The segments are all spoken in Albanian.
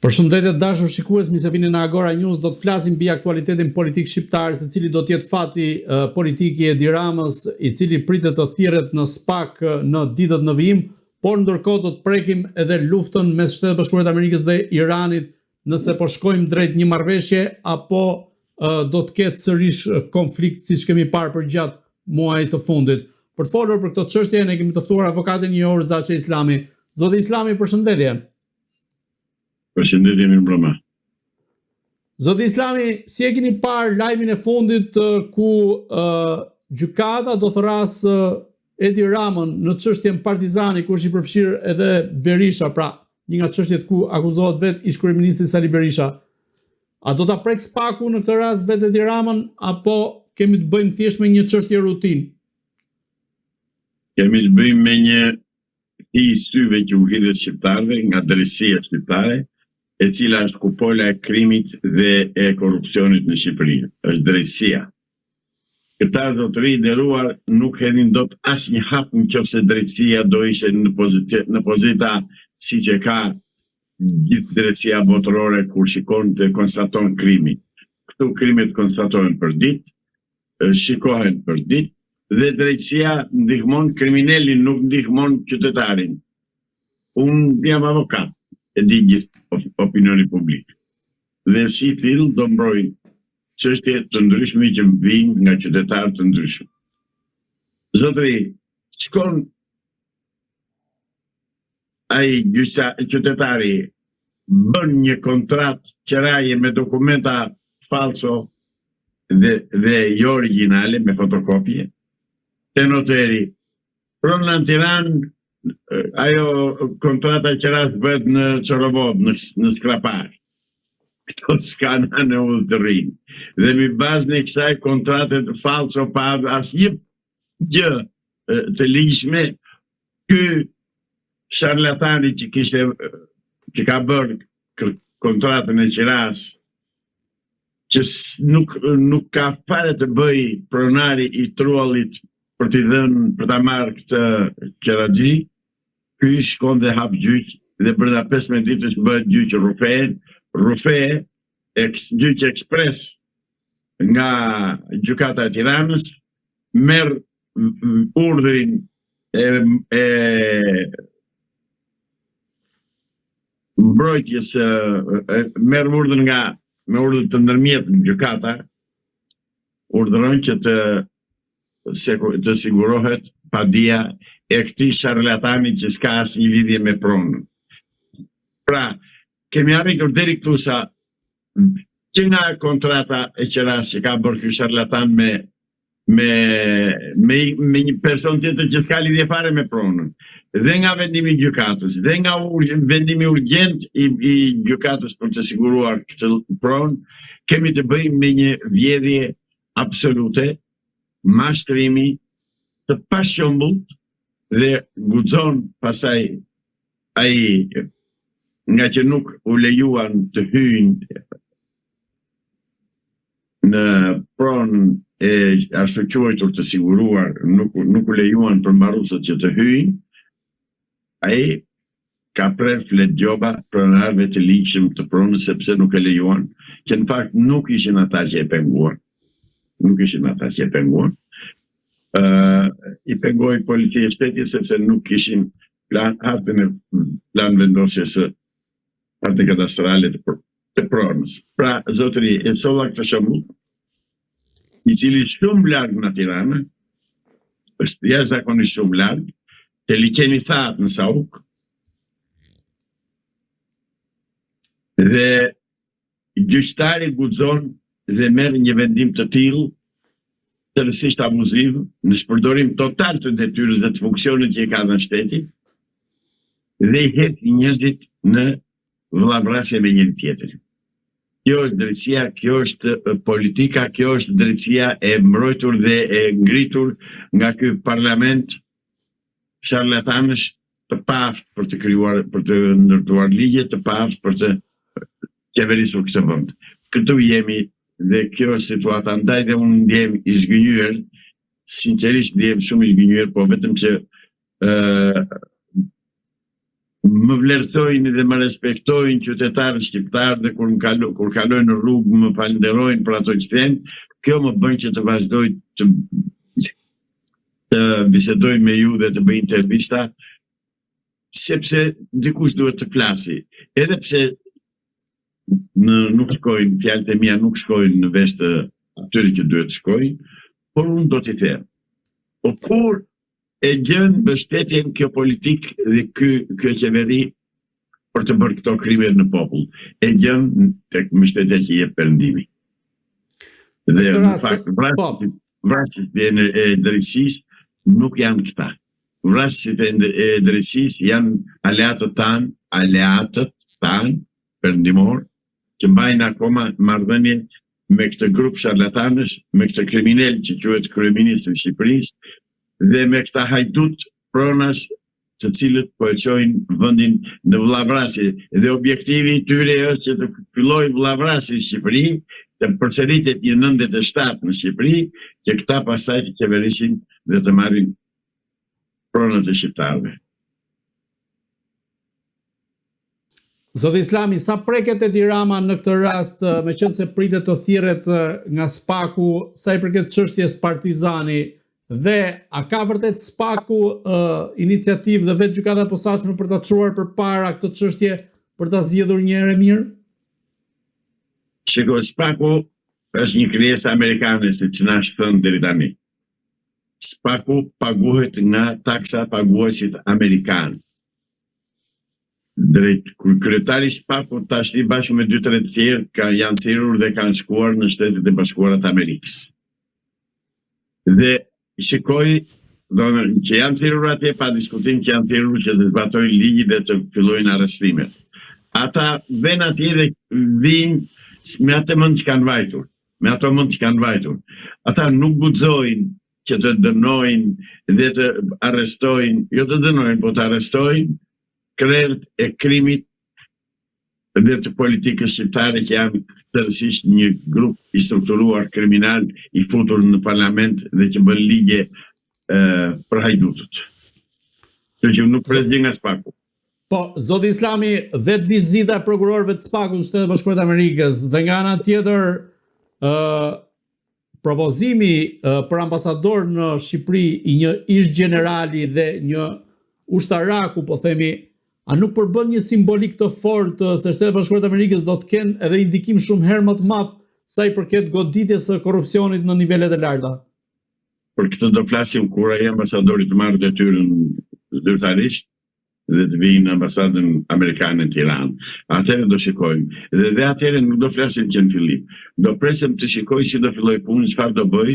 Përshëndetje dashur shikues, mirë se vini në Agora News. Do të flasim mbi aktualitetin politik shqiptar, se cili do të jetë fati politik i Edi Ramës, i cili pritet të thirret në SPAK në ditët në vijim, por ndërkohë do të prekim edhe luftën mes Shtetit Bashkuar të Amerikës dhe Iranit, nëse po shkojmë drejt një marrëveshje apo do të ketë sërish konflikt siç kemi parë për gjatë muajit të fundit. Për të folur për këtë çështje ne kemi të ftuar avokatin Njohur Zaçe Islami. Zoti Islami, përshëndetje. Përshëndetje, mirëmbrëma. Zoti Islami, si e keni parë lajmin e fundit ku gjykata do thras Edi Ramën në çështjen Partizani, ku është i përfshirë edhe Berisha, pra një nga çështjet ku akuzohet vetë ish-kryeministri Sali Berisha. A do ta prek SPAK-u në këtë rast vetë Edi Ramën, apo kemi të bëjmë thjesht me një çështje rutinë? Kemi të bëjmë me një syve që u hidhet shqiptarëve nga drejtësia shqiptare, e cila është kupola e krimit dhe e korrupsionit në Shqipëri, është drejtësia. Këta zotëri nderuar nuk hedhin dot asnjë hap nëse drejtësia do ishte në pozita siç e ka gjithë drejtësia botërore kur shikon të konstaton krimin. Këtu krimet konstatohen për ditë, shikohen për ditë, dhe drejtësia ndihmon kriminalin, nuk ndihmon qytetarin. Unë jam avokat, e di gjithë opinioni publik. Dhe si tillë do mbrojnë çështje të ndryshme që vijnë nga qytetarë të ndryshëm. Zotëri, shkon ai qytetari bën një kontratë qeraje me dokumenta falso dhe jo origjinale, me fotokopje, te noteri. Pronë në Tiranë, ajo kontrata qeras bëhet në Çorovod, në Skrapar. Këto s'kan në udhëtërin. Dhe mi bazën e kësaj kontrate falso pa asnjë gjë të ligjshme, ky sharlatani që ka bërë kontratën e qeras, që nuk ka fare të bëj pronari i truallit për t'i dhënë, për ta marrë këtë qeraxhi, ky shkon dhe hap gjyq dhe brenda 15 ditësh bëhet gjyq rufe, gjyq ekspres nga gjykata e Tiranës, merr urdhrin e mbrojtjes, merr urdhën me urdhër të ndërmjetën gjykata, urdhëron që të sigurohet padia e këtij sharlatani që s'ka asnjë lidhje me pronën. Pra, kemi arritur deri këtu sa që nga kontrata e qeras që ka bërë ky sharlatan me një person tjetër që s'ka lidhje fare me pronën, dhe nga vendimi i gjykatës, dhe nga vendimi urgjent i gjykatës për të siguruar këtë pronë, kemi të bëjmë me një vjedhje absolute, mashtrimi të pashëmbullt, dhe guxon pasaj ai, nga që nuk u lejuan të hyjnë në pronën e ashtu quajtur të siguruar, nuk u lejuan për mbarrusët që të hyjnë, ai ka prerë flet gjoba pronarëve të ligjshëm të pronës, sepse nuk e lejuan, që në fakt nuk ishin ata që e penguan. I pengoi policia e shtetit sepse nuk kishin plan vendosjes së hartën kadastrale të pronës. Pra, zotëri, e solla këtë shembull, i cili shumë larg nga Tirana, është jashtëzakonisht shumë larg, te liçeni Thatë në Sauk, dhe gjyqtari guxon dhe merr një vendim të tillë, tërësisht abuziv, në shpërdorim total të detyrës dhe të funksionit që i ka në shteti, dhe i hedh njerëzit në vëllavrasje me njëri tjetrin. Kjo është drejtësia, kjo është politika, kjo është drejtësia e mbrojtur dhe e ngritur nga ky parlament sharlatanësh, të paaft për të ndërtuar ligje, të paaft për të qeverisur këtë vend. Këtu jemi, dhe kjo është situata, ndaj dhe unë ndjem i zgënjur, sinqerisht ndjem shumë i zgënjur, po vetëm që më vlerësojnë dhe më respektojnë qytetarët shqiptarë dhe kur kalojnë në rrugë më falenderojnë për ato që them, kjo më bën që të vazhdoj të bisedoj me ju dhe të bëj intervista, sepse dikush duhet të flasi. Edhe pse nuk shkojnë, fjalët e mia nuk shkojnë në vesh të atyre që duhet të shkojnë, por unë do t'i them. Po kur e gjën mbështetjen kjo politik dhe kjo qeveri për të bërë këto krime në popull, e gjën tek mbështetja që jep Perëndimi. Dhe në fakt vrasjet e drejtësisë nuk janë këta. Vrasjet e drejtësisë janë aleatët tanë perëndimor, që mbajnë akoma marrëdhënie me këtë grup sharlatanësh, me këtë kriminal që quhet kryeministri i Shqipërisë dhe me këta hajdut pronash të cilët po e çojnë vendin në vllavrasje. Dhe objektivi i tyre është që të fillojë vllavrasje në Shqipëri, të përsëritet një 97 në Shqipëri, që këta pastaj të qeverisin dhe të marrin pronat e shqiptarëve. Zoti Islami, sa preket Edi Rama në këtë rast, meqense pritet të thirret nga SPAK-u, sa i përket çështjes Partizani, dhe a ka vërtet SPAK-u iniciativë dhe vetë gjykata e posaçme për ta çuar përpara këtë çështje për ta zgjedhur një herë mirë? Shiko, SPAK-u është një krijesë amerikane, siç na shkon deri tani. SPAK-u paguhet nga taksa paguesit amerikanë. Drejt kryetari i SPAK-ut tash bashkë me 2-3 tjerë janë thirrur dhe kanë shkuar në Shtetet e Bashkuara të Amerikës. Dhe shikoj, që janë thirrur atje pa diskutim, që janë thirrur që të zbatojnë ligjin dhe të fillojnë arrestimet. Ata vjen atje dhe vinë me atë mend që kanë vajtur. Ata nuk guxojnë që të dënojnë dhe të arrestojnë, jo të dënojnë, po të arrestojnë krerët e krimit dhe të politikës shqiptare që janë tërësisht një grup i strukturuar kriminal i futur në parlament dhe që bën ligje për hajdutët. Që nuk prezgjë nga SPAK-u. Po, zoti Islami, vetë vizita e prokurorëve të SPAK-ut në Shtetet e Bashkuara të Amerikës dhe nga ana tjetër propozimi për ambasador në Shqipëri i një ish generali dhe një ushtaraku, po themi, a nuk përbën një simbolik të fortë se Shtetet e Bashkuara të Amerikës do të kenë edhe indikim shumë herë më të madh sa i përket goditjes së korrupsionit në nivelet e larta? Për këtë do flasim kur ai ambasadori të marrë detyrën zyrtarisht dhe të vinë në ambasadën amerikane në Tiranë. Atëherë do shikojmë. Dhe atëherë nuk do flasim që në fillim. Do presim të shikoj si do filloj punën, çfarë do bëj,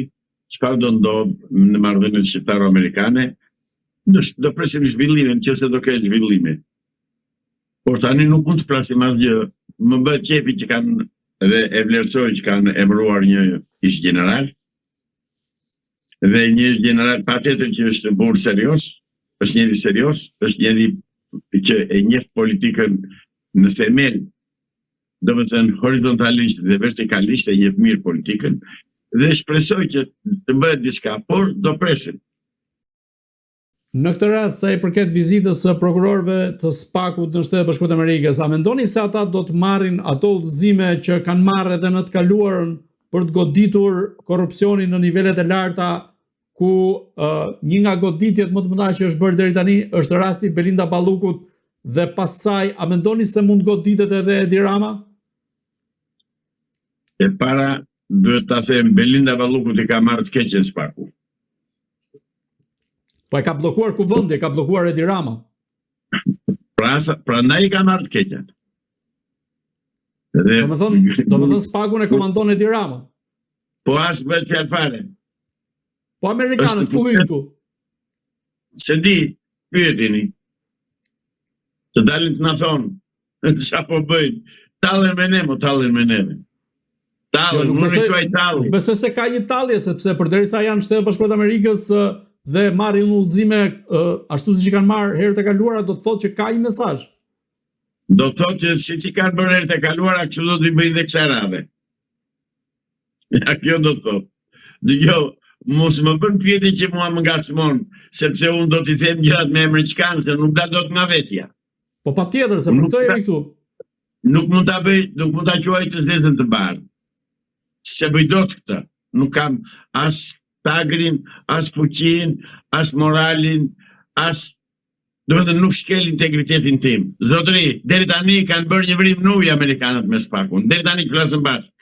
çfarë do ndodh në marrëdhëniet shqiptaro-amerikane. Do presim zhvillimin, nëse do kesh zhvillime. Por tani nuk mund të flasim asgjë. Më bëhet qefi që kanë dhe e vlerësoj që kanë emëruar një ish general. Dhe një ish general patjetër që është burr serios, është njëri serios, është njëri që e njeh politikën në themel, domethënë horizontalisht dhe vertikalisht e njeh mirë politikën dhe shpresoj që të bëhet diçka, por do presim. Në këtë rast, sa i përket vizitës së prokurorëve të SPAK-ut në Shtetet e Bashkuara të Amerikës, a mendoni se ata do të marrin ato udhëzime që kanë marrë edhe në të kaluarën për të goditur korrupsionin në nivelet e larta, ku një nga goditjet më të mëdha që është bërë deri tani është rasti Belinda Ballukut dhe pas saj, a mendoni se mund goditet edhe Edi Rama? E para duhet ta them, Belinda Ballukut i ka marrë të keqen SPAK-u. Po e ka bllokuar kuvendi, e ka bllokuar Edi Rama. Prandaj i ka marrë të keqen. Domethënë SPAK-un e komandon Edi Rama. Po as bëhet fjalë fare. Po amerikanët ku hyjnë këtu? Se di, pyetini. Të dalin të na thonë çfarë po bëjnë. Tallen me ne, tallen me neve. Tallen, nuk e quaj talli. Besoj se ka një tallje, sepse përderisa janë Shtetet e Bashkuara të Amerikës dhe marrin udhëzime ashtu siç i kanë marrë herët e kaluara, do të thotë që ka një mesazh. Do të thotë që siç i kanë bërë herët e kaluara, kështu do të bëjnë dhe kësaj radhe. Ja, kjo do të thotë. Dëgjoj, mos më bën pyetje që mua më ngacmon, sepse unë do t'i them gjërat me emrin që kanë, se nuk do të nga vetja. Po patjetër, se për këtë jemi këtu. Nuk mund ta quaj të zezën të bardhë. Se bëj dot këtë. Nuk kam as tagrin, as fuqin, as moralin, as do të thënë nuk shkel integritetin tim. Zotëri, deri tani kanë bërë një vrim nuj amerikanët me SPAK-un. Deri tani flasën bashkë.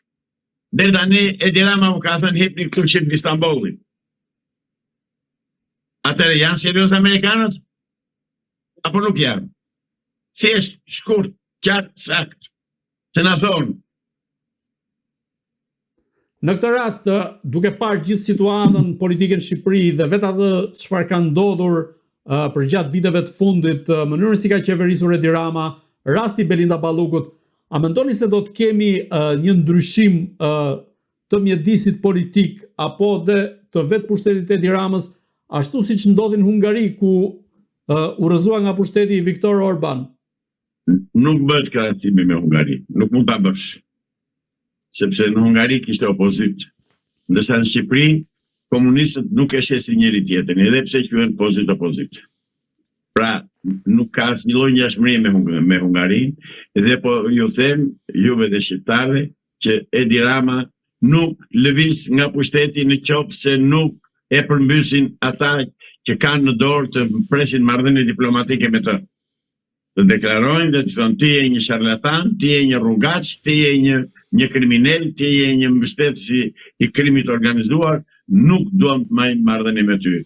Deri tani Edi Rama më ka thënë hipni këtu qip në Istanbulin. Atëre janë serios amerikanët? Apo nuk janë? Si është shkurt, qartë, sakt, të na thonë. Në këtë rast, duke parë gjithë situatën politike në Shqipëri dhe vetë atë çfarë ka ndodhur për gjatë viteve të fundit, mënyrën si ka qeverisur Edi Rama, rasti Belinda Ballukut, a mendoni se do të kemi një ndryshim të mjedisit politik apo dhe të vetë pushtetit Edi Ramës, ashtu siç ndodhi në Hungari ku u rrëzua nga pushteti Viktor Orban? Nuk bëhet krahasimi me Hungari, nuk mund ta bësh. Sepse në Hungari kishte opozit. Ndërsa në Shqipëri komunistët nuk e shesin njëri tjetrin, edhe pse quhen opozit. Pra, nuk ka asnjë lloj ngjashmërie me Hungarinë, dhe po ju them juve dhe shqiptarëve që Edi Rama nuk lëviz nga pushteti në qoftë se nuk e përmbysin ata që kanë në dorë të presin marrëdhënie diplomatike me të. Të deklarojnë dhe të thonë ti je një sharlatan, ti je një rrugaç, ti je një kriminal, ti je një mbështetës i krimit organizuar, nuk duam të marrim marrëdhënie me ty.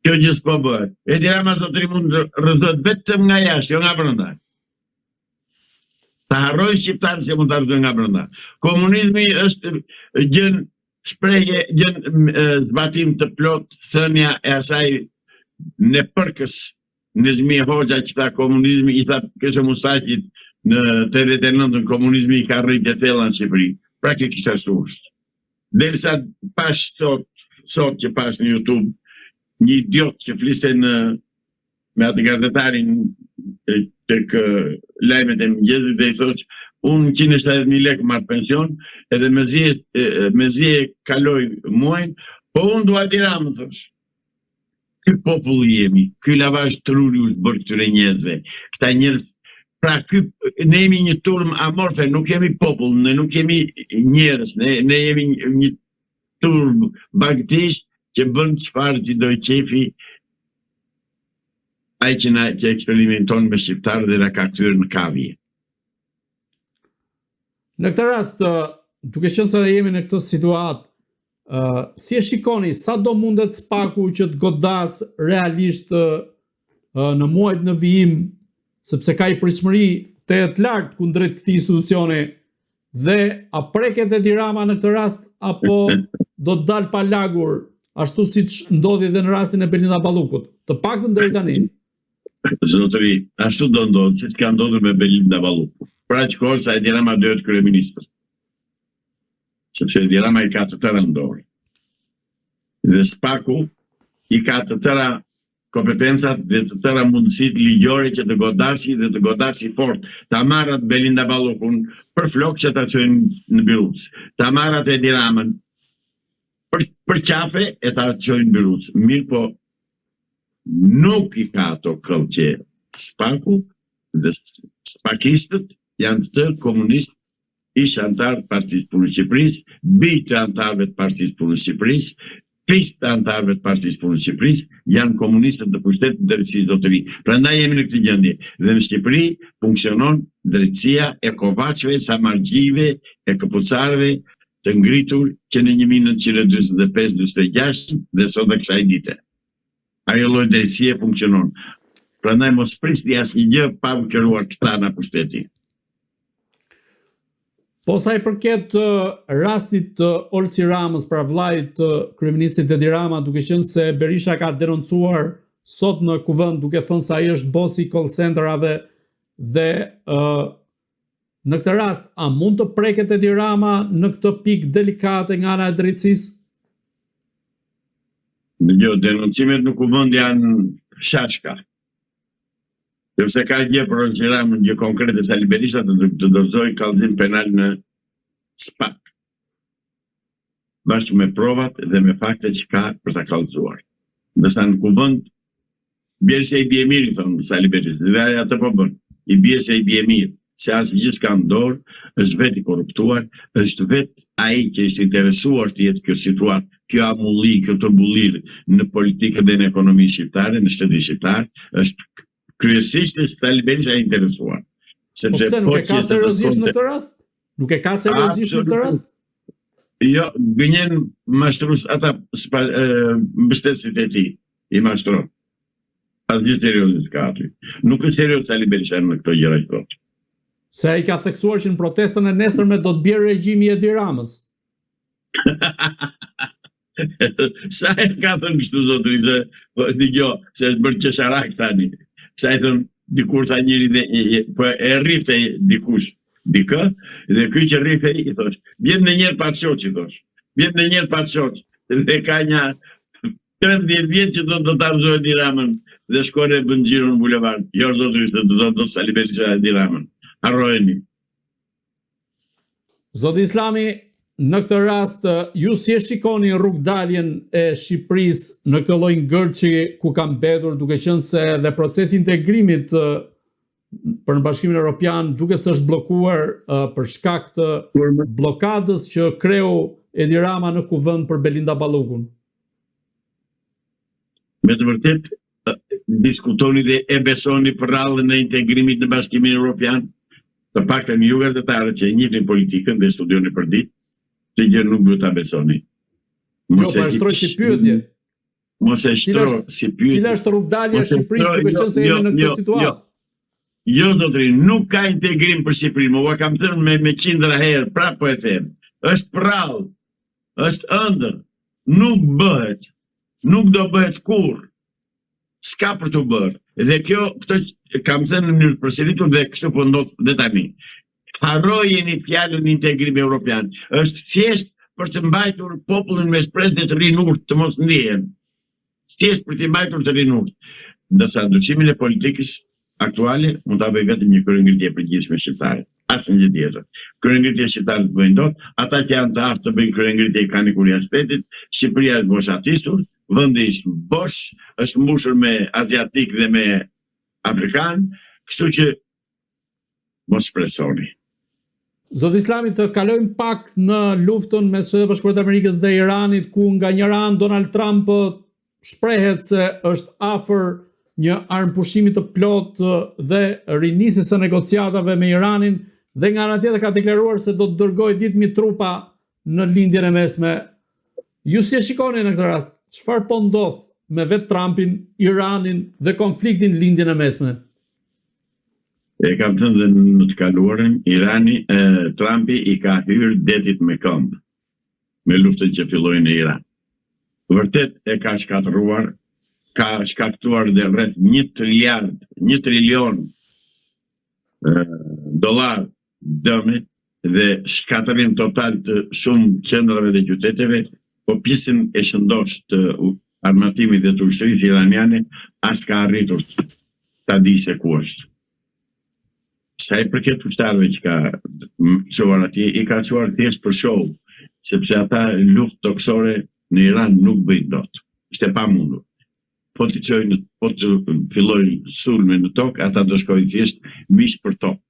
Kjo gjë s'po bëhet. Edi Rama zotëri mund rrëzohet vetëm nga jashtë, jo nga brenda. Ta harroj shqiptarët se mund ta rrëzojnë nga brenda. Komunizmi është gjën zbatim të plot thënia e asaj në përkës Nezmi Hoxha që tha komunizmi, i tha Këshe Musaqit në 89 komunizmi i ka rritje thella në Shqipëri. Praktikisht ashtu është. Derisa pash sot që pash në YouTube një idiot që fliste me atë gazetarin tek lajmet e mëngjesit dhe i thosh unë 170.000 lekë marr pension edhe mezi e kaloj muajin, po unë dua Edi Ramën, thosh. Ky popull jemi, ky lavazh truri është bërë këtyre njerëzve. Këta njerëz, pra ne jemi një turm amorfe, nuk jemi popull, ne nuk jemi njerëz, ne jemi një turm bagtisht që bën çfarë që do i qefi ai që eksperimenton me shqiptarë dhe na ka kthyer në kavje. Në këtë rast, duke qenë se jemi në këtë situatë, si e shikoni, sa do mundet SPAK-u që të godas realisht në muajt në vijim, sepse ka i pritshmëri të lartë kundrejt këtij institucioni, dhe a preket Edi Rama në këtë rast apo do të dalë pa lagur, ashtu siç ndodhi edhe në rastin e Belinda Ballukut, të paktën deri tani? Zotëri, ashtu do ndodhë, siç ka ndodhur me Belinda Ballukut. Pra që kohë sa Edi Rama duhet kryeministër. Sepse Edi Rama i ka të tëra në dorë. Dhe SPAK-u i ka të tëra kompetencat dhe të tëra mundësit ligjore që të godasi fort. Ta marrat Belinda Ballukun për flok që ta çojnë në Biruc. Ta marrat Edi Ramën për qafe e ta çojnë në Biruc. Mirë po, nuk i ka ato këllë që SPAK-u dhe SPAKistët janë të tërë komunistë, ishë antarë të Partisë Punës Shqipërisë, bijtë antarëve të Partisë Punës Shqipërisë, fisë të antarëve të Partisë Punës Shqipërisë, janë komunistët të pushtetit të drejtësisë zotëri. Prandaj jemi në këtë gjendje. Dhe në Shqipëri funksionon drejtësia e kovaçëve, samargjive, e këpucarëve të ngritur që në 1945-46 dhe sot dhe kësaj dite. Ajo lloj drejtësie funksionon. Prandaj mos prisni asnjë gjë pa u qëruar këta në pushteti. Po sa i përket rastit të Olsi Ramës, pra vllajit të kryeministit Edi Rama, duke qenë se Berisha ka denoncuar sot në kuvend duke thënë se ai është bosi call centerave dhe në këtë rast a mund të preket Edi Rama në këtë pikë delikate nga ana e drejtësisë? Jo, denoncimet në kuvend janë shashka. Sepse ka gjë për Olsi Ramën, gjë konkrete se Berisha të dorëzoj kallëzim penal në SPAK. Bashkë me provat dhe me fakte që ka për ta kallëzuar. Ndërsa në kuvend Bjerë se I bje mirë, I thonë Sali Berisha, dhe aja të po bën. I bje se I bje mirë, se asë gjithë s'ka në dorë, është vetë I korruptuar, është vetë ai që ishte interesuar të jetë kjo situatë, kjo amulli, kjo turbulir në politikën dhe në ekonominë shqiptare, në shtetin shqiptar, është kryesisht Sali Berisha interesuar. Po pse nuk e ka seriozisht në këtë rast? Nuk e ka seriozisht në këtë rast? Jo, gënjen mashtrus ata mbështetësit e tij I mashtron. Asgjë seriozisht ka aty. Nuk është serioz Sali Berisha në këto gjëra këto. Se ai ka theksuar që në protestën e nesërme do të bjerë regjimi I Edi Ramës. Sa e ka thënë kështu zotëri, se dëgjo, se është bërë qesharak tani. Sa e thënë dikur sa njëri dhe po e rrifte dikush dikë, dhe ky që rrifte I thosh, vjen në njërë pa çoç I thosh. Vjen në njërë pa çoç. Dhe ka një 13 vjet që do të tarëzoj Edi Ramën dhe shkon e bën xhiro në bulevard. Jo zotëri se do Sali Berisha Edi Ramën. Harrojeni. Zoti Islami, në këtë rast, ju si e shikoni rrugdaljen e Shqipërisë në këtë lloj ngërçi ku ka mbetur, duke qenë se dhe procesi integrimit për në Bashkimin Evropian duket se është bllokuar për shkak të blokadës që kreu Edi Rama në kuvend për Belinda Ballukun. Me të vërtet, diskutoni dhe e besoni për rallën e integrimit në Bashkimin Evropian? Të paktën ju gazetarët që e njihnin politikën dhe studioni për ditë, të gjë nuk duhet ta besoni. Jo, pa shtroj si pyetje. Mos e shtroj si pyetje. Cila është rrugdalja e Shqipërisë duke qenë se jemi në këtë situatë? Jo, zotëri, nuk ka integrim për Shqipërinë. Ua kam thënë me qindra herë, prapë po e them. Është prallë, është ëndër, nuk bëhet, nuk do bëhet kurrë. S'ka për të bërë. Dhe kjo, këtë kam thënë në mënyrë përsëritur dhe kështu po ndodh dhe tani. Harrojeni fjalën integrim evropian. Është thjesht për të mbajtur popullin me shpresë dhe të rinurt të mos ndihen. Thjesht për të mbajtur të rinurt. Ndërsa ndryshimin e politikës aktuale mund ta bëjë vetëm një kryengritje e përgjithshme shqiptare. Asnjë tjetër. Kryengritja shqiptare të bëjnë dot, ata që janë të aftë të bëjnë kryengritje I kanë kur janë shtetit, Shqipëria është boshatistur, vendi është bosh, është mbushur me aziatik dhe me afrikan, kështu që mos shpresoni. Zoti Islami, të kalojmë pak në luftën mes Shtetit Bashkuar të Amerikës dhe Iranit, ku nga njëra anë Donald Trump shprehet se është afër një armëpushimi të plotë dhe rinisjes së negociatave me Iranin, dhe nga ana tjetër ka deklaruar se do të dërgojë 10.000 trupa në lindjen e mesme. Ju si e shikoni në këtë rast? Çfarë po ndodh me vetë Trumpin, Iranin dhe konfliktin lindjen e mesme? E kam thënë dhe në të kaluarën, Trumpi I ka hyrë detit me këmbë, me luftën që filloi në Iran. Vërtet e ka shkatëruar, ka shkaktuar dhe rreth 1 trilion dollar dëme dhe shkatërim total të shumë qendrave dhe qyteteve, po pjesën e shëndosh të armatimit dhe të ushtrisë iraniane as ka arritur ta di se ku është. Sa I përket ushtarëve që ka çuar atje, I ka çuar thjesht për show, sepse ata luftë toksore në Iran nuk bëjnë dot. Ishte pamundur. Po të çojnë, po të fillojnë sulme në tokë, ata do shkojnë thjesht mish për tokë.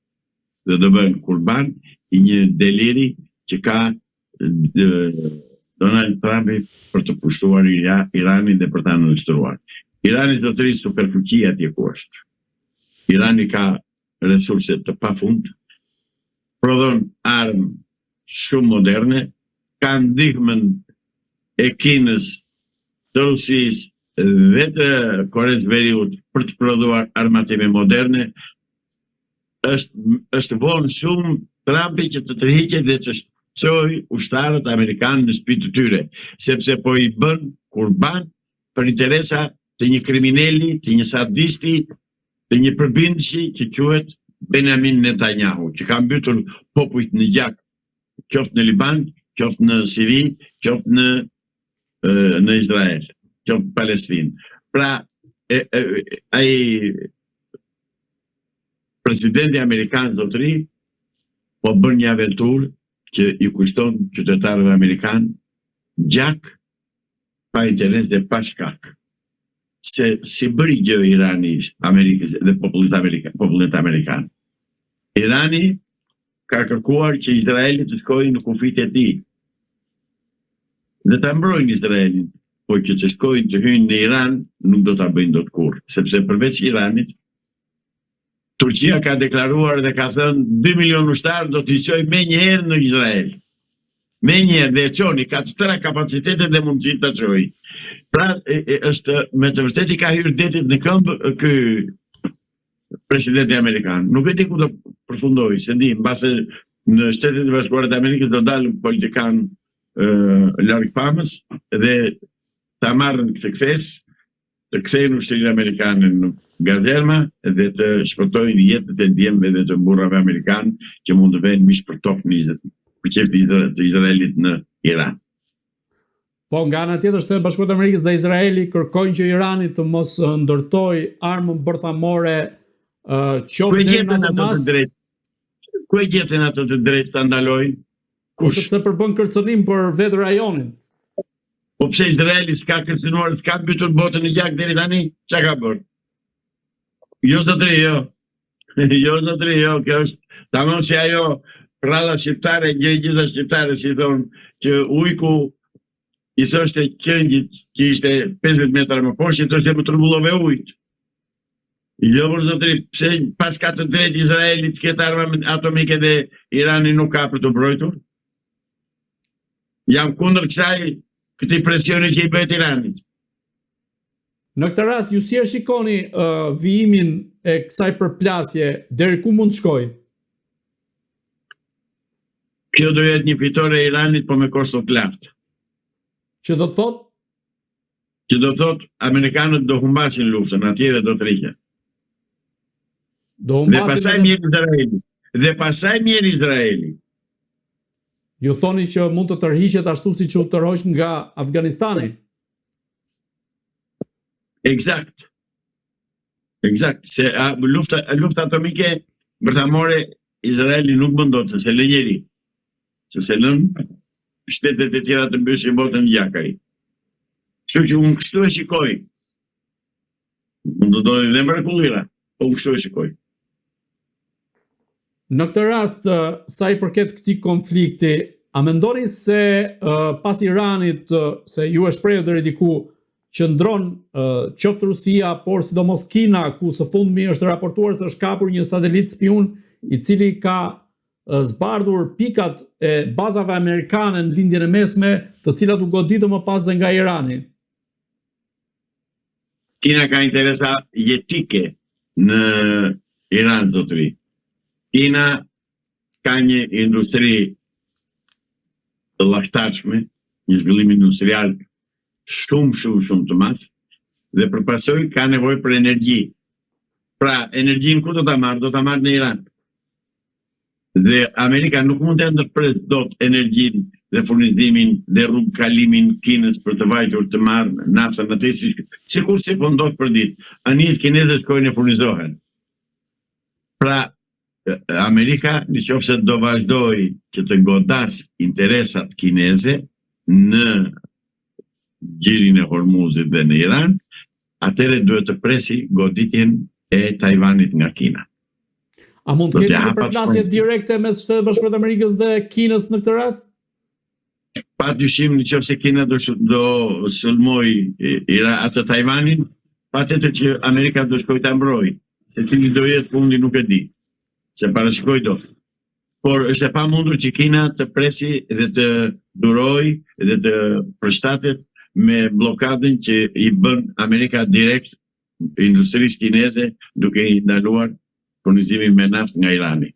Dhe do bëjnë kurban I një deliri që ka Donald Trumpi për të pushtuar Iranin dhe për ta nënshtruar. Irani do të rrisë superfuqi atje ku është. Irani ka resurse të pafund, prodhon armë shumë moderne, ka ndihmën e Kinës, të Rusisë dhe të Koreas Veriut për të prodhuar armatime moderne. Është vonë shumë Trumpi që të tërhiqet dhe të çojë ushtarët amerikanë në shtëpi të tyre, sepse po I bën kurban për interesa të një kriminali, të një sadisti, të një përbindësi që quhet Benjamin Netanyahu, që ka mbytur popujt në gjak, qoftë në Liban, qoftë në Siri, qoftë në Izrael, qoftë në Palestinë. Pra, ai presidenti amerikan zotëri po bën një aventurë që I kushton qytetarëve amerikanë gjak, pa interes dhe pa shkak. se si bëri gjë Irani Amerikës dhe popullit amerikan. Irani ka kërkuar që Izraeli të shkojë në kufit e tij. Dhe ta mbrojnë Izraelin, po që të shkojnë të hyjnë në Iran nuk do ta bëjnë dot kurrë, sepse përveç Iranit, Turqia ka deklaruar dhe ka thënë 2 milion ushtarë do t'i çojë menjëherë në Izrael. Menjëherë dhe çoni ka të tëra kapacitetet dhe mundësitë ta çojë. Pra është me të vërtetë ka hyrë detit në këmbë ky presidenti amerikan. Nuk e di ku do përfundojë, se di, mbase në Shtetet e Bashkuara të Amerikës do dalë politikan larg pamës dhe ta marrën këtë kthes, të kthejnë ushtrinë amerikane në gazerma dhe të shpëtojnë jetët e djemve dhe të burrave amerikanë që mund të vënë mish për tokë për qef të Izraelit në Iran. Po nga ana tjetër Shtetet e Bashkuara të Amerikës dhe Izraeli kërkojnë që Irani të mos ndërtojë armën bërthamore qoftë në Hamas. Ku e gjetën ato të drejtë ta ndalojnë? Sepse përbën kërcënim për vetë rajonin. Po pse Izraeli s'ka kërcënuar, s'ka mbytur botën në gjak deri tani? Çka ka bërë? Jo zotëri, jo. Jo zotëri, jo. Kjo është tamam si ajo pralla shqiptare, gjëza shqiptare, si thonë, që ujku i thoshte qëngjit që ishte 50 metra më poshtë, i thoshte më trembullove ujt. Jo, por zotëri, pse pas ka të drejtë Izraeli të ketë arma atomike dhe Irani nuk ka për të mbrojtur? Jam kundër këtij presioni që i bëhet Iranit. Në këtë rast, ju si e shikoni vijimin e kësaj përplasje, deri ku mund të shkojë? Kjo do jetë një fitore e Iranit, po me kosto të lartë. Që do të thotë? Që do të thotë amerikanët do humbasin luftën atje dhe do të rriqen. Dhe pasaj mirë Izraeli. Dhe pasaj mirë Izraeli. Ju thoni që mund të tërhiqet ashtu si që u tërhoq nga Afganistani? Eksakt. Eksakt. Se lufta atomike bërthamore Izraeli nuk mundot, se lë njeri. Se lën shtetet e tjera të mbyshin botën gjakaj. Kështu që unë kështu e shikoj. Mund të dojë dhe mrekullira, po unë kështu e shikoj. Në këtë rast, sa i përket këtij konflikti, a mendoni se pas Iranit, se ju e shprehë deri diku, qëndron qoftë Rusia, por sidomos Kina, ku së fundmi është raportuar se është kapur një satelit spiun i cili ka zbardhur pikat e bazave amerikane në lindjen e mesme, të cilat u goditën më pas dhe nga Irani. Kina ka interesa jetike në Iran, zotëri. Kina ka një industri të llashtatshme, një zhvillim industrial shumë të madh dhe përpasoj ka nevojë për energji. Pra, energjinë ku do ta marrë? Do ta marrë në Iran. Dhe Amerika nuk mund të ndërpres dot energjinë dhe furnizimin dhe rrugkalimin Kinës për të vajtur të marrë naftën atë sikur si po ndodh për ditë. Anijet kineze shkojnë e furnizohen. Pra, Amerika nëse do vazhdoj që të godas interesat kineze në gjirin e Hormuzit dhe në Iran, atëherë duhet të presi goditjen e Tajvanit nga Kina. A mund të ketë një përplasje direkte mes Shtetit Bashkuar të Amerikës dhe Kinës në këtë rast? Pa dyshim nëse Kina do sulmoj atë Tajvanin, patjetër që Amerika do shkojë ta mbrojë. Se cili do jetë fundi nuk e di. Se parashikoj do. Por është e pamundur që Kina të presi dhe të duroj dhe të përshtatet me blokadën që i bën Amerika direkt industrisë kineze duke i ndaluar furnizimin me naftë nga Irani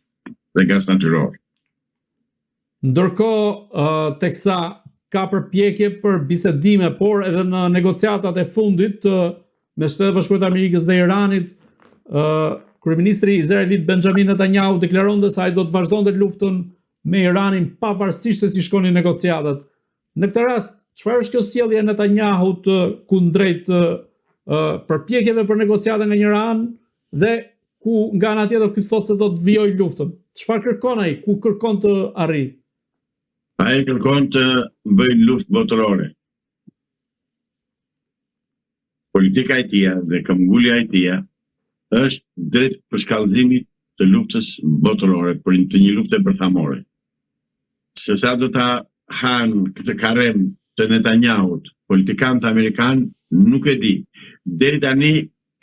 dhe gaz natyror. Ndërkohë, teksa ka përpjekje për bisedime, por edhe në negociatat e fundit me Shtetet e Bashkuara të Amerikës dhe Iranit, kryeministri izraelit Benjamin Netanyahu deklaronte se ai do të vazhdonte luftën me Iranin pavarësisht se si shkonin negociatat. Në këtë rast, çfarë është kjo sjellje e Netanyahut kundrejt përpjekjeve për negociata nga njëra anë dhe ku nga ana tjetër ky thotë se do të vijojë luftën? Çfarë kërkon ai? Ku kërkon të arrijë? Ai kërkon të bëjë luftë botërore. politika e tia dhe këmbgulja e tia është drejt përshkallëzimit të luftës botërore, për të një lufte bërthamore. Se sa do ta hanë këtë karem të Netanyahut, politikanët amerikanë, nuk e di. Deri tani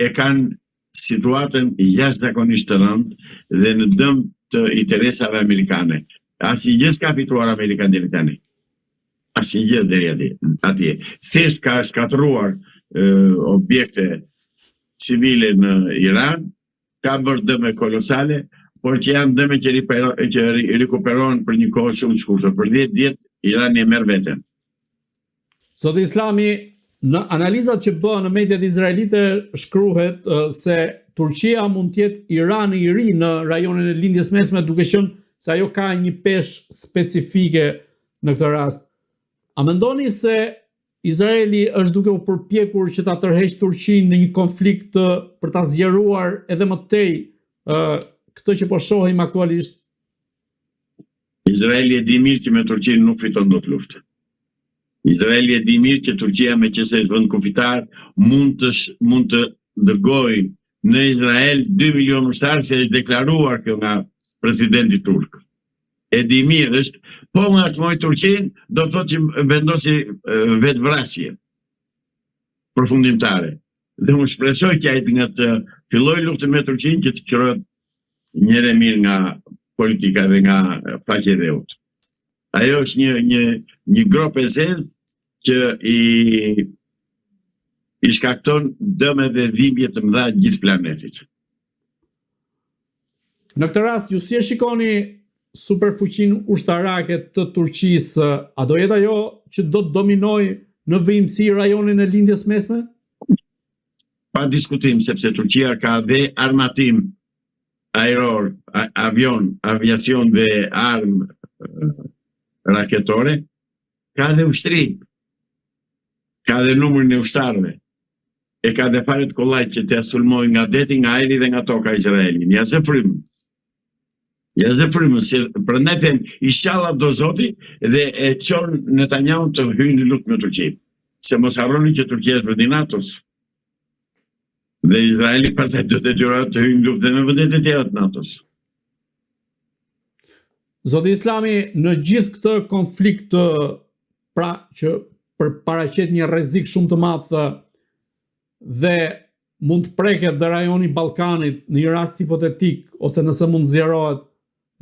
e kanë situatën jashtëzakonisht të rëndë dhe në dëm të interesave amerikane. Asnjë s'ka fituar Amerika deri tani. Asnjë deri atje. Thjesht ka shkatëruar objekte civile në Iran, ka bërë dëme kolosale, por që janë dëme që rikuperohen për një kohë shumë të shkurtër. Për 10 vjet Irani e merr veten. Zoti Islami, në analizat që bëhen në mediat izraelite shkruhet se Turqia mund të jetë Irani i ri në rajonin e lindjes mesme, duke qenë se ajo ka një peshë specifike në këtë rast. A mendoni se Izraeli është duke u përpjekur që ta tërheqë Turqinë në një konflikt për ta zgjeruar edhe më tej këtë që po shohim aktualisht? Izraeli e di mirë që me Turqinë nuk fiton dot luftë. Izraeli e di mirë që Turqia, meqense është vend kufitar, mund të dërgojë në Izrael 2 milion ushtarë, si është deklaruar kjo nga presidenti turk. E di mirë, është po ngacmoj Turqinë, do thotë që vendosi vetvrasje përfundimtare. Dhe unë shpresoj që ai nga të filloj luftën me Turqinë, që të qërohet njëre mirë nga politika dhe nga paqja e dheut. Ajo është një grop e zezë që i shkakton dëme dhe dhimbje të mëdha gjithë planetit. Në këtë rast, ju si e shikoni superfuqinë ushtarake të Turqisë, a do jetë ajo që do të dominojë në vëimësi rajonin e lindjes mesme? Pa diskutim, sepse Turqia ka dhe armatim ajror, aviacion dhe armë raketore, ka dhe ushtri, ka dhe numrin e ushtarëve, e ka dhe faret kollajt që të sulmoj nga deti, nga ajri dhe nga toka Izraelin. Ja zë frymën, se prandaj them, inshallah do Zoti dhe e çon Netanyahu të hyjë në luftë me Turqinë. Se mos harroni që Turqia është vend i NATO-s. Dhe Izraeli pastaj do të detyrohet të hyjë në luftë me vendet e tjera të NATO-s. Zoti Islami, në gjithë këtë konflikt pra që paraqet një rrezik shumë të madh dhe mund të preket dhe rajoni Ballkanit në një rast hipotetik ose nëse mund zgjerohet.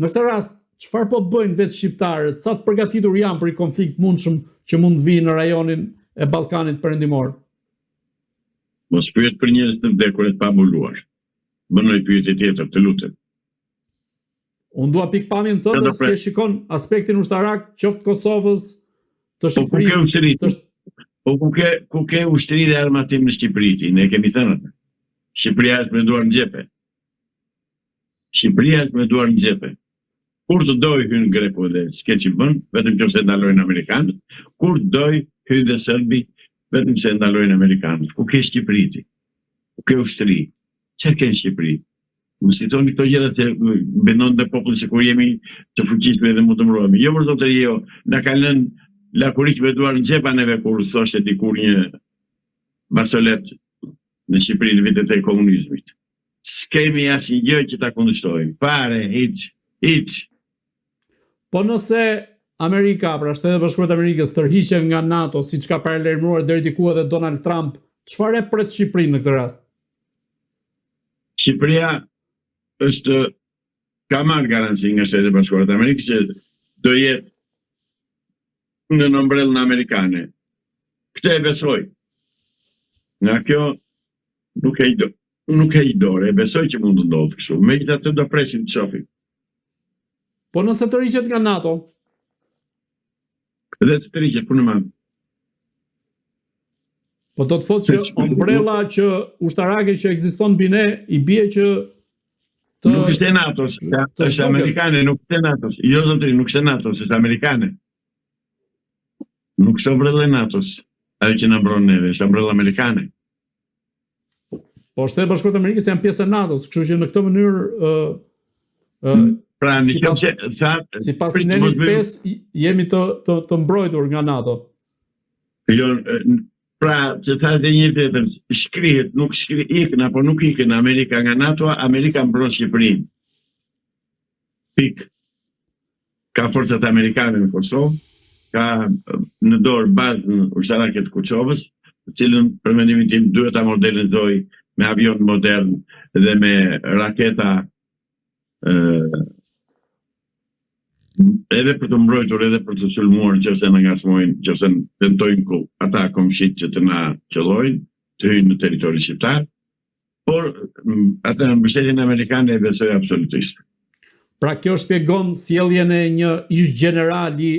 Në këtë rast, çfarë po bëjnë vetë shqiptarët? Sa të përgatitur janë për një konflikt mundshëm që mund të vijë në rajonin e Ballkanit perëndimor? Mos pyet për njerëz të vdekur e të pambuluar. Bënoj pyetje tjetër, të lutem. Unë dua pikpamjen tënde si e shikon aspektin ushtarak, qoftë Kosovës, të Shqipërisë. Ku ke ushtri dhe armatim në Shqipëri, ne kemi thënë atë. Shqipëria është me duar në xhepe. Shqipëria është me duar në xhepe. Kur të doj hyn Greku dhe s'ke që bën, vetëm nëse ndalojnë amerikanët. Kur të doj hyn dhe Serbi, vetëm se ndalojnë amerikanët. Ku ke Shqipëri? Ku ke ushtri? Çfarë ke në Shqipëri? Më si thoni këto gjëra se benon dhe populli se kur jemi të fuqishëm dhe mund të mbrohemi. Jo për zotëri, jo, na ka lënë lakurik me duar në xhepa neve kur thoshte dikur një basolet në Shqipëri në vitet e komunizmit. S'kemi asnjë gjë që ta kundërshtojmë. Fare, hiç. Po nëse Amerika, pra Shtetet e Bashkuara të Amerikës, tërhiqen nga NATO, siç ka paralajmëruar deri diku edhe Donald Trump, çfarë pret Shqipërinë në këtë rast? Shqipëria ka marrë garanci nga Shtetet e Bashkuara të Amerikës se do jetë në ombrellën amerikane. Këtë e besoj. Nga kjo nuk e i dorë, e besoj që mund të ndodhë kështu. Megjithatë do presim të shohim. Po nëse të rriqet nga NATO? Dhe të rriqet punë madh. Po do të thotë që ombrella që ushtarake që ekziston mbi ne i bie që nuk është e NATO-s, është amerikane, nuk është e NATO-s. Jo zotëri, nuk është e NATO-s, është amerikane. Nuk është ombrella e NATO-s, ajo që na mbron neve, është ombrella amerikane. Po Shtetet e Bashkuara të Amerikës janë pjesë e NATO-s, kështu që në këtë mënyrë pra sipas Nenit 5 jemi të mbrojtur nga NATO. Jo, Pra, që thashtë e një tjetër, shkrihet, nuk ikën apo nuk ikën Amerika nga NATO, Amerika mbron Shqipërinë. Pik. Ka forcat amerikane në Kosovë, ka në dorë bazën ushtarake të Kuçovës, të cilën për mendimin tim duhet ta modernizoj me avion modern dhe me raketa edhe për të mbrojtur edhe për të sulmuar nëse na ngasmojnë, nëse tentojnë ata komshit që të na qellojnë, të hyjnë në territorin shqiptar, por atë në mbështetjen amerikane e besoj absolutisht. Pra kjo shpjegon sjelljen e një ish generali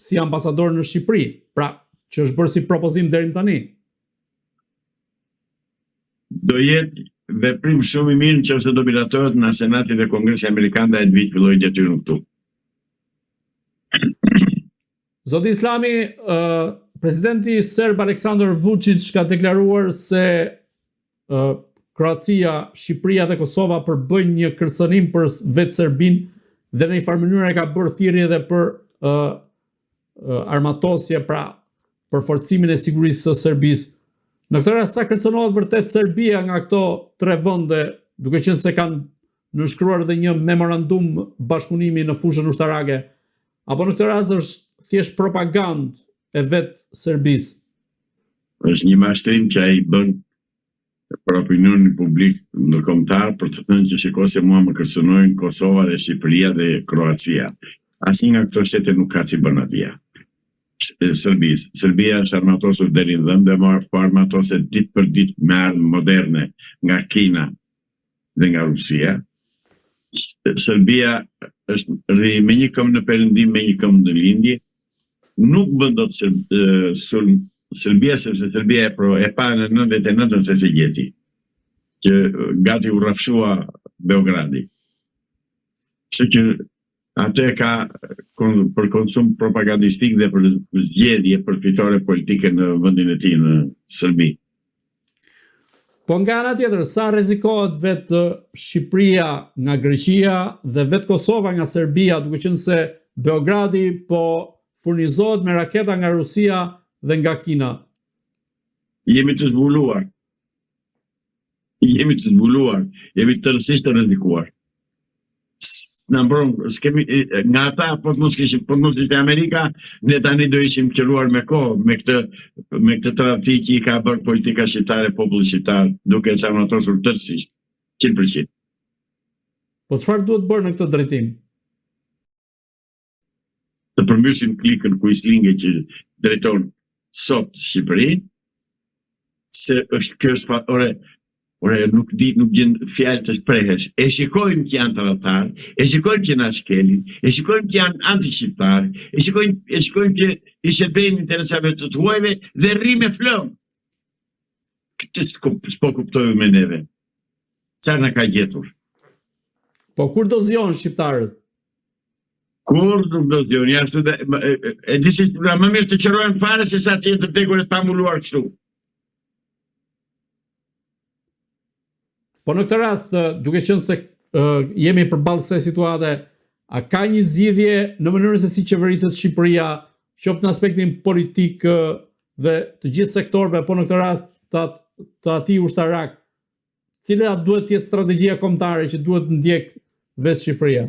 si ambasador në Shqipëri, pra që është bërë si propozim deri më tani. Do jetë veprim shumë i mirë nëse do bilatohet në Senatin dhe Kongresin Amerikan dhe ai të vit fillojë detyrën këtu. Zoti Islami, presidenti serb Aleksandar Vučić ka deklaruar se Kroacia, Shqipëria dhe Kosova përbëjnë një kërcënim për vetë Serbin dhe në një farë mënyrë ka bërë thirrje edhe për armatosje, pra për forcimin e sigurisë së Serbisë. Në këtë rast sa kërcënohet vërtet Serbia nga këto tre vende, duke qenë se kanë nënshkruar edhe një memorandum bashkëpunimi në fushën ushtarake, apo në këtë rast është thjesht propagandë e vetë Serbisë? Është një mashtrim që ai bën për opinionin publik ndërkombëtar për të thënë që shikoj se mua më kërcënojnë Kosova dhe Shqipëria dhe Kroacia. Asnjë nga këto shtete nuk ka si bën atje. Serbia është armatosur deri në dhëmbë dhe po armatose ditë për ditë me armë moderne nga Kina dhe nga Rusia. Serbia është rri me një këmbë në perëndim, me një këmbë në lindje. Nuk bën dot sulm Serbia, sepse Serbia e pa në 99 se që gjeti, që gati u rrafshua Beogradi. Që atë ka për konsum propagandistik dhe për zgjedhje përfitore politike në vendin e tij në Serbi. Po nga ana tjetër, sa rrezikohet vetë Shqipëria nga Greqia dhe vetë Kosova nga Serbia, duke qenë se Beogradi po furnizohet me raketa nga Rusia dhe nga Kina? Jemi të zbuluar. Jemi tërësisht të rrezikuar. Nga ata, po të mos ishte Amerika, ne tani do ishim qelluar me kohë, me këtë tradhti që i ka bërë politika shqiptare, populli shqiptar, duke e çarmatosur tërësisht, 100%. Po çfarë duhet bërë në këtë drejtim? Të përmbysim klikën kuislinge që drejton sot Shqipërinë, se kjo është nuk gjen fjalë të shprehesh. E shikojmë që janë tradhtar, e shikojmë që na shkelin, e shikojmë që janë anti-shqiptar, e shikojmë që i shërbejnë interesave të huajve dhe rri me flëm. Këtë s'po kuptojmë me neve. Çfarë na ka gjetur? Po kur do zgjohen shqiptarët? Kur nuk do zgjohen, jashtu e disi më mirë të qërohen fare se sa të jenë të vdekur e të pambuluar kështu. Po në këtë rast, duke qenë se jemi përballë kësaj situate, a ka një zgjidhje në mënyrën se si qeveriset Shqipëria, qoftë në aspektin politik dhe të gjithë sektorëve, po në këtë rast të atij ushtarak, cila duhet të jetë strategjia kombëtare që duhet ndjek vetë Shqipëria?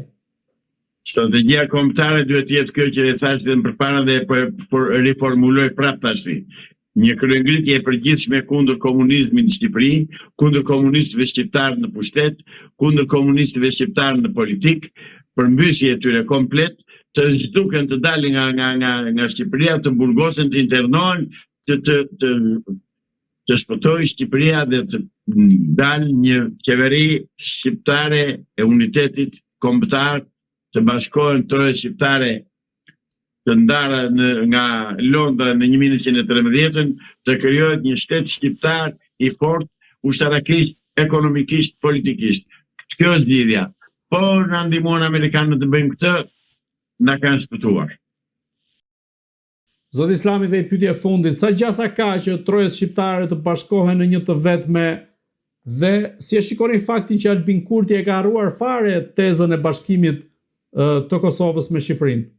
Strategjia kombëtare duhet të jetë kjo që e thash dhe më përpara dhe po riformuloj prapë tash. Një kryengritje e përgjithshme kundër komunizmit në Shqipëri, kundër komunistëve shqiptarë në pushtet, kundër komunistëve shqiptarë në politik, përmbysje e tyre komplet, të zhduken të dalin nga Shqipëria, të burgosen, të internohen, të shpëtojë Shqipëria dhe të dalë një qeveri shqiptare e unitetit kombëtar, të bashkohen troje shqiptare të ndara nga Londra në 1913, të krijohet një shtet shqiptar i fortë, ushtarakisht, ekonomikisht, politikisht. Kjo është zgjidhja. Po na ndihmojnë amerikanët të bëjmë këtë, na kanë shpëtuar. Zoti Islami, dhe pyetja e fundit, sa gjasa ka që trojet shqiptare të bashkohen në një të vetme dhe si e shikoni faktin që Albin Kurti e ka harruar fare tezën e bashkimit të Kosovës me Shqipërinë?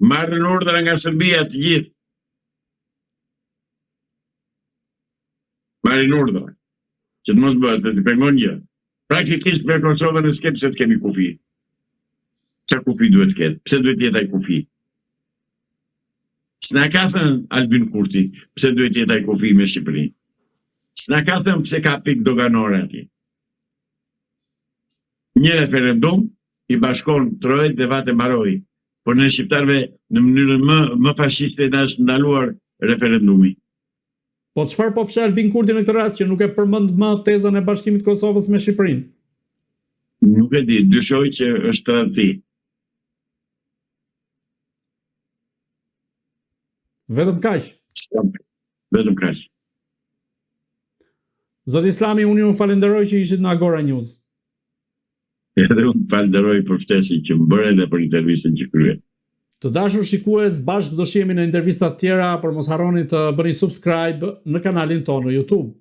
Marrën urdhra nga Serbia të gjithë. Marrin urdhra që të mos bëhet, se pengon gjë. Praktikisht për Kosovën e s'ke pse të kemi kufi. Qa kufi duhet të ketë? Pse duhet jetë ai kufi? S'na ka thënë Albin Kurti pse duhet jetë ai kufi me Shqipërinë. S'na ka thënë pse ka pikë doganore atje. Një referendum i bashkon trojt dhe vate mbaroi. Por në shqiptarve në mënyrën më fashiste na është ndaluar referendumi. Po çfarë po fsheh Albin Kurti në këtë rast që nuk e përmend më tezën e bashkimit të Kosovës me Shqipërinë? Nuk e di, dyshoj që është tradhti. Vetëm kaq. Vetëm kaq. Zoti Islami, unë ju falenderoj që ishit në Agora News. Edhe unë falenderoj për ftesën që më bëre dhe për intervistën që krye. Të dashur shikues, bashkë do shihemi në intervista të tjera, por mos harroni të bëni subscribe në kanalin tonë në YouTube.